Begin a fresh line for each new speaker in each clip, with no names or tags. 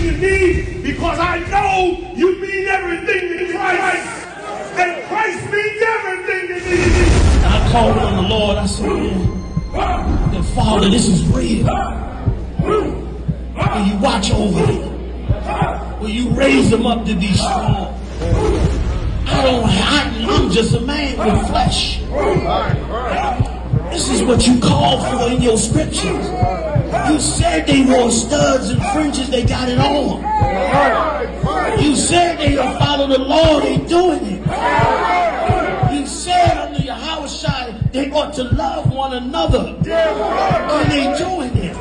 everything to me because I know you mean everything to Christ. And Christ means everything to me.
I called on the Lord. I said, man, Father, this is real. Will you watch over them? Will you raise them up to be strong? I'm just a man with flesh. This is what you called for in your scriptures. You said they wore studs and fringes, they got it on. You said they will follow the law, they doing it. You said under Yahanna they ought to love one another, and they doing it.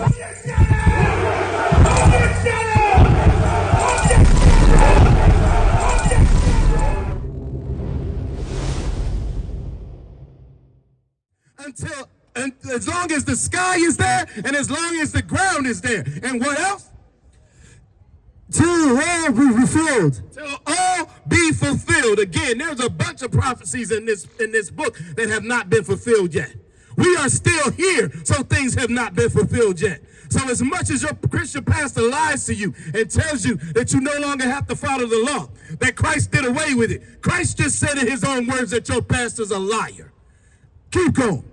And as long as the sky is there, and as long as the ground is there, and what else? Till all be fulfilled. Till all be fulfilled. Again, there's a bunch of prophecies in this book that have not been fulfilled yet. We are still here, so things have not been fulfilled yet. So as much as your Christian pastor lies to you and tells you that you no longer have to follow the law, that Christ did away with it, Christ just said in his own words that your pastor's a liar. Keep going.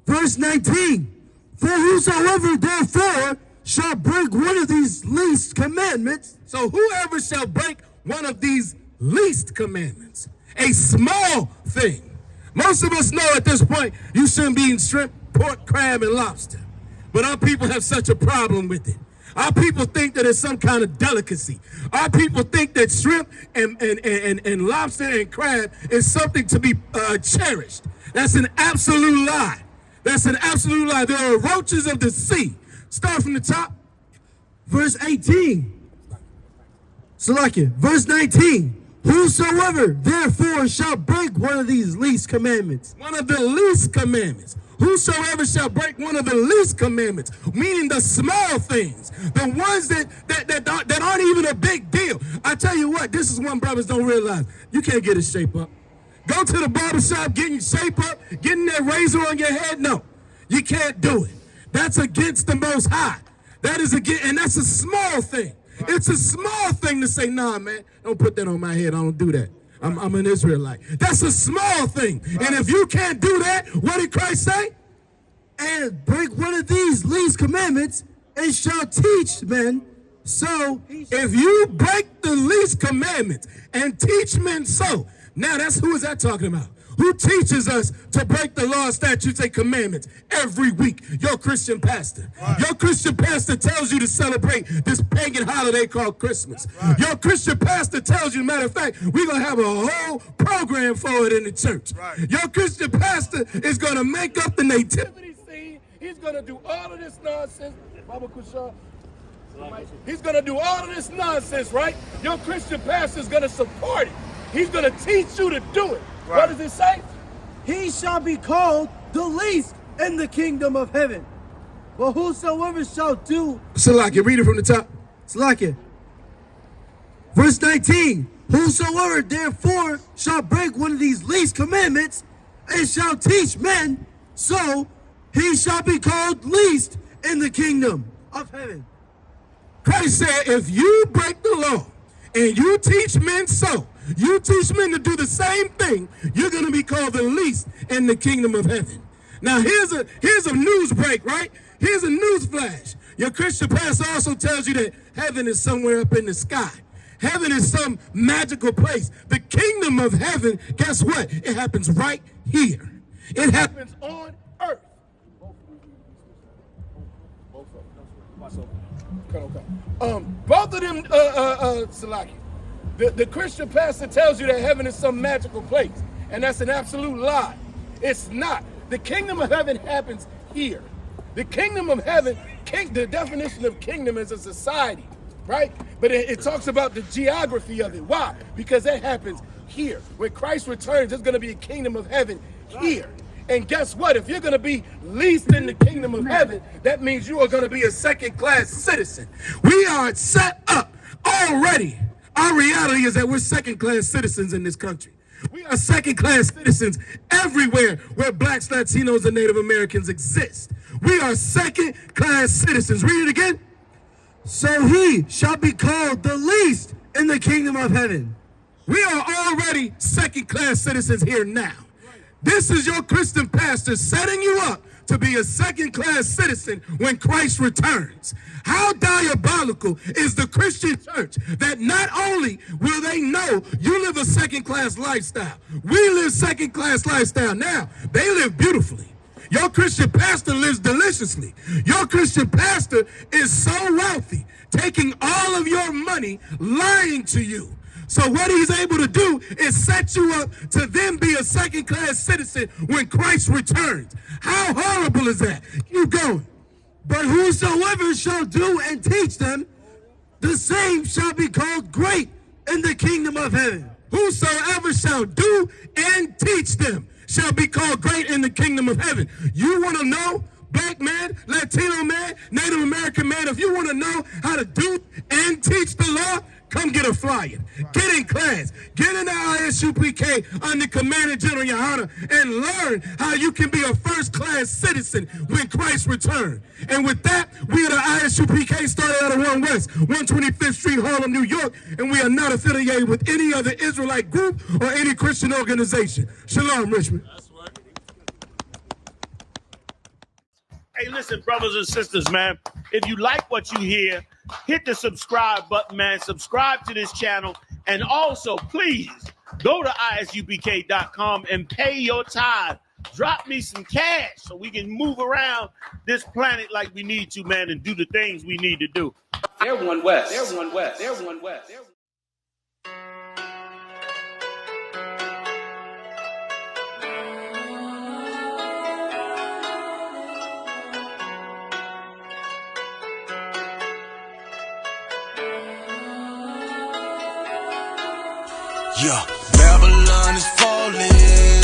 Verse 19, for whosoever therefore shall break one of these least commandments. So whoever shall break one of these least commandments, a small thing. Most of us know at this point you shouldn't be eating shrimp, pork, crab, and lobster. But our people have such a problem with it. Our people think that it's some kind of delicacy. Our people think that shrimp and lobster and crab is something to be cherished. That's an absolute lie. That's an absolute lie. There are roaches of the sea. Start from the top. Verse 18. Salakia. Verse 19. Whosoever therefore shall break one of these least commandments. One of the least commandments. Whosoever shall break one of the least commandments, meaning the small things, the ones that aren't even a big deal. I tell you what, this is one brothers don't realize. You can't get a shape up. Go to the barbershop, getting your shape up, getting that razor on your head. No, you can't do it. That's against the Most High. That is against, and that's a small thing. It's a small thing to say, nah, man, don't put that on my head. I don't do that. I'm an Israelite. That's a small thing. And if you can't do that, what did Christ say? And break one of these least commandments and shall teach men. So if you break the least commandments and teach men so, now that's who is that talking about? Who teaches us to break the law, statutes, and commandments every week? Your Christian pastor. Right. Your Christian pastor tells you to celebrate this pagan holiday called Christmas. Right. Your Christian pastor tells you, matter of fact, we're going to have a whole program for it in the church. Right. Your Christian pastor is going to make up the nativity scene. He's going to do all of this nonsense. Baba Kusha. He's going to do all of this nonsense, right? Your Christian pastor is going to support it. He's going to teach you to do it. Right. What does it say?
He shall be called the least in the kingdom of heaven. But whosoever shall do...
Salakia, read it from the top.
Salakia. Verse 19. Whosoever therefore shall break one of these least commandments and shall teach men, so he shall be called least in the kingdom of heaven.
Christ said, if you break the law and you teach men so, you teach men to do the same thing, you're going to be called the least in the kingdom of heaven. Now, here's a news break, right? Here's a news flash. Your Christian pastor also tells you that heaven is somewhere up in the sky. Heaven is some magical place. The kingdom of heaven, guess what? It happens right here. It happens on earth. Both of them, Salaki. The Christian pastor tells you that heaven is some magical place, and that's an absolute lie. It's not. The kingdom of heaven happens here. The kingdom of heaven, the definition of kingdom is a society, right? But it talks about the geography of it. Why? Because that happens here. When Christ returns, there's going to be a kingdom of heaven here. And guess what? If you're going to be least in the kingdom of heaven, that means you are going to be a second-class citizen. We are set up already. Our reality is that we're second-class citizens in this country. We are second-class citizens everywhere where blacks, Latinos, and Native Americans exist. We are second-class citizens. Read it again.
so he shall be called the least in the kingdom of heaven.
We are already second-class citizens here now. This is your Christian pastor setting you up to be a second-class citizen when Christ returns. How diabolical is the Christian church that not only will they know you live a second-class lifestyle, we live second-class lifestyle now, they live beautifully. Your Christian pastor lives deliciously. Your Christian pastor is so wealthy, taking all of your money, lying to you. So what he's able to do is set you up to then be a second-class citizen when Christ returns. How horrible is that? Keep going.
But whosoever shall do and teach them, the same shall be called great in the kingdom of heaven.
Whosoever shall do and teach them shall be called great in the kingdom of heaven. You want to know, black man, Latino man, Native American man, if you want to know how to do and teach the law, come get a flyer. Get in class. Get in the I.S.U.P.K under Commander General Yahanna and learn how you can be a first-class citizen when Christ returns. And with that, we are the I.S.U.P.K started out of 1 West, 125th Street, Harlem, New York, and we are not affiliated with any other Israelite group or any Christian organization. Shalom, Richmond.
Hey, listen, brothers and sisters, man, if you like what you hear, hit the subscribe button, man. Subscribe to this channel. And also, please, go to ISUPK.com and pay your tithe. Drop me some cash so we can move around this planet like we need to, man, and do the things we need to do.
They're 1 West. They're 1 West. They're 1 West. They're
Yeah, Babylon is falling.